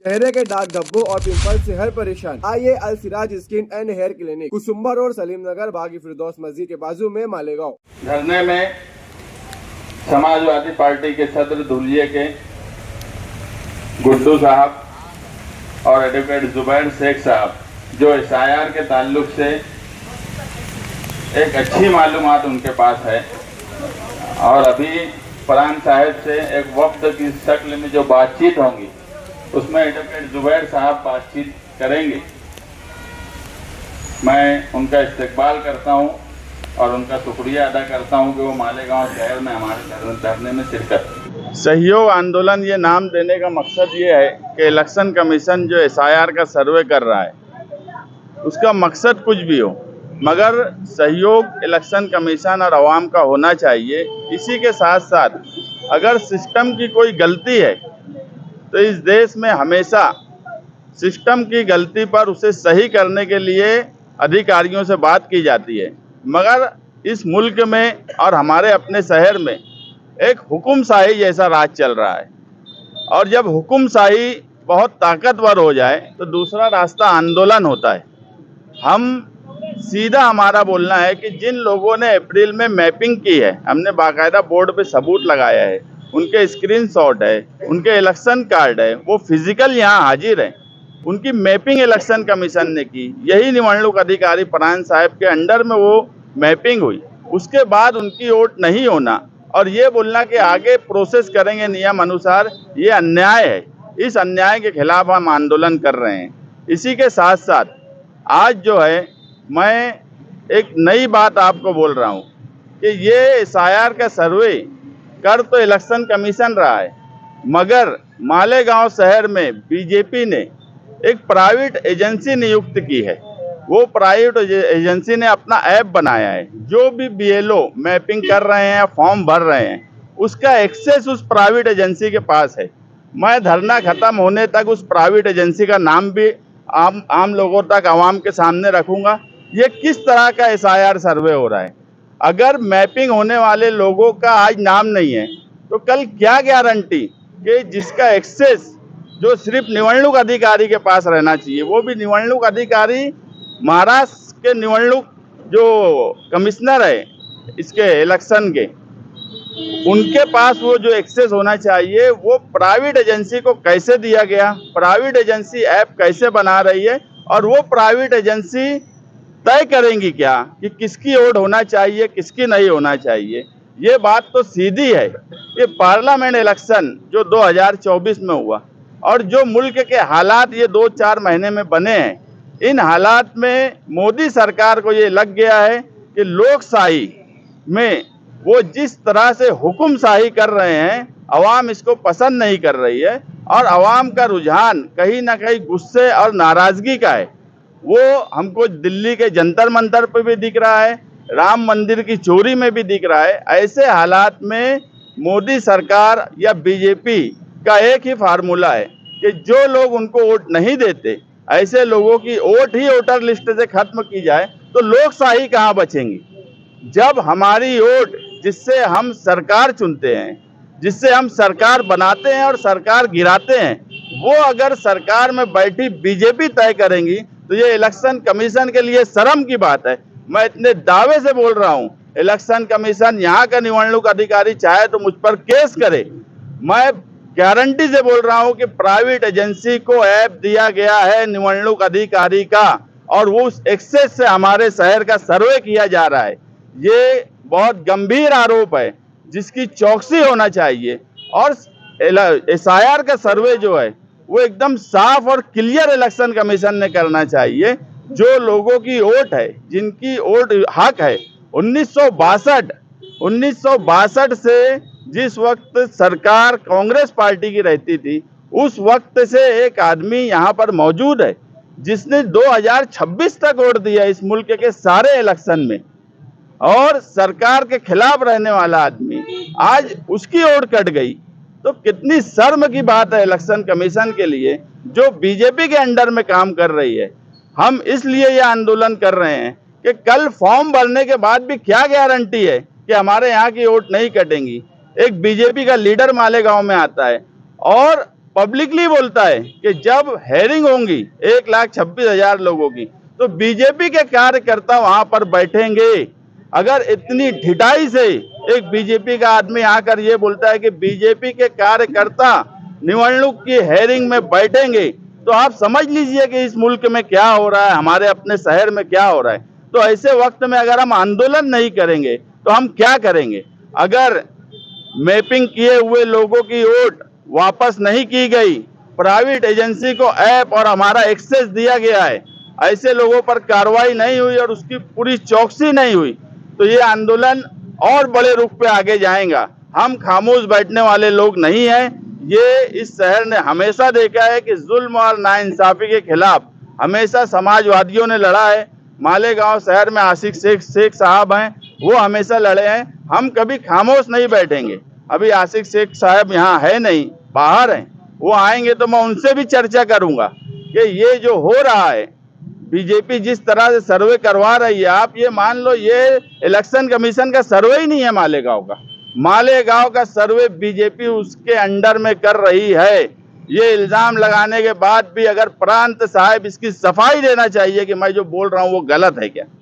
चेहरे के दाग धब्बों और पिंपल से हर परेशान, आइए Al Siraj skin and hair clinic, Kusumba road, Salim Nagar, Bagi Firdaus मस्जिद के बाजू में, मालेगांव। धरने में समाजवादी पार्टी के सदर धुलिये के गुड्डू साहब और एडवोकेट जुबैर शेख साहब, जो SIR के ताल्लुक से एक अच्छी मालूमात उनके पास है, और अभी फरहान साहब से एक वफ्द की शक्ल में जो बातचीत होंगी उसमें एडवोकेट जुबैर साहब बातचीत करेंगे। मैं उनका इस्तकबाल करता हूं और उनका शुक्रिया अदा करता हूं कि वो मालेगांव शहर में हमारे धरने में शिरकत। सहयोग आंदोलन ये नाम देने का मकसद ये है कि इलेक्शन कमीशन जो SIR का सर्वे कर रहा है उसका मकसद कुछ भी हो, मगर सहयोग इलेक्शन कमीशन और आवाम का होना चाहिए। इसी के साथ साथ अगर सिस्टम की कोई गलती है तो इस देश में हमेशा सिस्टम की गलती पर उसे सही करने के लिए अधिकारियों से बात की जाती है, मगर इस मुल्क में और हमारे अपने शहर में एक हुकुमशाही जैसा राज चल रहा है, और जब हुकुमशाही बहुत ताकतवर हो जाए तो दूसरा रास्ता आंदोलन होता है। हम सीधा हमारा बोलना है कि जिन लोगों ने अप्रैल में मैपिंग की है, हमने बाकायदा बोर्ड पे सबूत लगाया है, उनके स्क्रीनशॉट है, उनके इलेक्शन कार्ड है, वो फिजिकल यहाँ हाजिर है, उनकी मैपिंग इलेक्शन कमीशन ने की। यही निवडणूक अधिकारी फरहान साहब के अंडर में वो मैपिंग हुई। उसके बाद उनकी वोट नहीं होना और ये बोलना कि आगे प्रोसेस करेंगे नियम अनुसार, ये अन्याय है। इस अन्याय के खिलाफ हम आंदोलन कर रहे हैं। इसी के साथ साथ आज जो है मैं एक नई बात आपको बोल रहा हूँ कि ये SIR का सर्वे कर तो इलेक्शन कमीशन रहा है, मगर मालेगांव शहर में बीजेपी ने एक प्राइवेट एजेंसी नियुक्त की है। वो प्राइवेट एजेंसी ने अपना ऐप बनाया है। जो भी BLO मैपिंग कर रहे हैं, फॉर्म भर रहे हैं, उसका एक्सेस उस प्राइवेट एजेंसी के पास है। मैं धरना खत्म होने तक उस प्राइवेट एजेंसी का नाम भी आम लोगों तक, आवाम के सामने रखूंगा। ये किस तरह का SIR सर्वे हो रहा है? अगर मैपिंग होने वाले लोगों का आज नाम नहीं है तो कल क्या गारंटी कि जिसका एक्सेस जो सिर्फ निवडणूक अधिकारी के पास रहना चाहिए, वो भी निवडणूक अधिकारी महाराष्ट्र के निवडणूक जो कमिश्नर है इसके इलेक्शन के, उनके पास वो जो एक्सेस होना चाहिए वो प्राइवेट एजेंसी को कैसे दिया गया? प्राइवेट एजेंसी ऐप कैसे बना रही है? और वो प्राइवेट एजेंसी तय करेंगी क्या कि किसकी वोट होना चाहिए, किसकी नहीं होना चाहिए? ये बात तो सीधी है। ये पार्लियामेंट इलेक्शन जो 2024 में हुआ और जो मुल्क के हालात ये 2-4 महीने में बने हैं, इन हालात में मोदी सरकार को ये लग गया है कि लोकशाही में वो जिस तरह से हुकुमशाही कर रहे हैं, अवाम इसको पसंद नहीं कर रही है और अवाम का रुझान कहीं ना कहीं गुस्से और नाराजगी का है। वो हमको दिल्ली के जंतर मंतर पे भी दिख रहा है, राम मंदिर की चोरी में भी दिख रहा है। ऐसे हालात में मोदी सरकार या बीजेपी का एक ही फार्मूला है कि जो लोग उनको वोट नहीं देते, ऐसे लोगों की वोट ही वोटर लिस्ट से खत्म की जाए तो लोकशाही कहाँ बचेंगी? जब हमारी वोट, जिससे हम सरकार चुनते हैं, जिससे हम सरकार बनाते हैं और सरकार गिराते हैं, वो अगर सरकार में बैठी बीजेपी तय करेंगी तो ये इलेक्शन कमीशन के लिए शर्म की बात है। मैं इतने दावे से बोल रहा हूं, इलेक्शन कमीशन यहाँ का निवडणूक अधिकारी चाहे तो मुझ पर केस करे। मैं गारंटी से बोल रहा हूं कि प्राइवेट एजेंसी को ऐप दिया गया है निवडणूक अधिकारी का और वो उस एक्सेस से हमारे शहर का सर्वे किया जा रहा है। ये बहुत गंभीर आरोप है जिसकी चौकसी होना चाहिए। और SIR का सर्वे जो है वो एकदम साफ और क्लियर इलेक्शन कमीशन ने करना चाहिए। जो लोगों की वोट है, जिनकी वोट हक है, 1962 से जिस वक्त सरकार कांग्रेस पार्टी की रहती थी, उस वक्त से एक आदमी यहाँ पर मौजूद है जिसने 2026 तक वोट दिया इस मुल्क के सारे इलेक्शन में, और सरकार के खिलाफ रहने वाला आदमी आज उसकी वोट कट गई तो कितनी शर्म की बात है इलेक्शन कमीशन के लिए, जो बीजेपी के अंडर में काम कर रही है। हम इसलिए ये आंदोलन कर रहे हैं कि कल फॉर्म भरने के बाद भी क्या गारंटी है कि हमारे यहाँ की वोट नहीं कटेंगी। एक बीजेपी का लीडर मालेगांव में आता है और पब्लिकली बोलता है कि जब हेयरिंग होंगी 1,26,000 लोगों की तो बीजेपी के कार्यकर्ता वहां पर बैठेंगे। अगर इतनी ढिठाई से एक बीजेपी का आदमी आकर ये बोलता है कि बीजेपी के कार्यकर्ता निवडणूक की हेयरिंग में बैठेंगे, तो आप समझ लीजिए कि इस मुल्क में क्या हो रहा है, हमारे अपने शहर में क्या हो रहा है। तो ऐसे वक्त में अगर हम आंदोलन नहीं करेंगे तो हम क्या करेंगे? अगर मैपिंग किए हुए लोगों की वोट वापस नहीं की गई, प्राइवेट एजेंसी को ऐप और हमारा एक्सेस दिया गया है, ऐसे लोगों पर कार्रवाई नहीं हुई और उसकी पूरी चौकसी नहीं हुई, तो ये आंदोलन और बड़े रुख पे आगे जाएगा। हम खामोश बैठने वाले लोग नहीं हैं। ये इस शहर ने हमेशा देखा है कि जुल्म और नाइंसाफी के खिलाफ हमेशा समाजवादियों ने लड़ा है। मालेगांव शहर में आशिक शेख साहब हैं, वो हमेशा लड़े हैं। हम कभी खामोश नहीं बैठेंगे। अभी आशिक शेख साहब यहाँ है नहीं, बाहर हैं, वो आएंगे तो मैं उनसे भी चर्चा करूंगा कि ये जो हो रहा है, बीजेपी जिस तरह से सर्वे करवा रही है, आप ये मान लो ये इलेक्शन कमीशन का सर्वे ही नहीं है मालेगांव का। मालेगांव का सर्वे बीजेपी उसके अंडर में कर रही है। ये इल्जाम लगाने के बाद भी अगर प्रांत साहब इसकी सफाई देना चाहिए कि मैं जो बोल रहा हूँ वो गलत है क्या।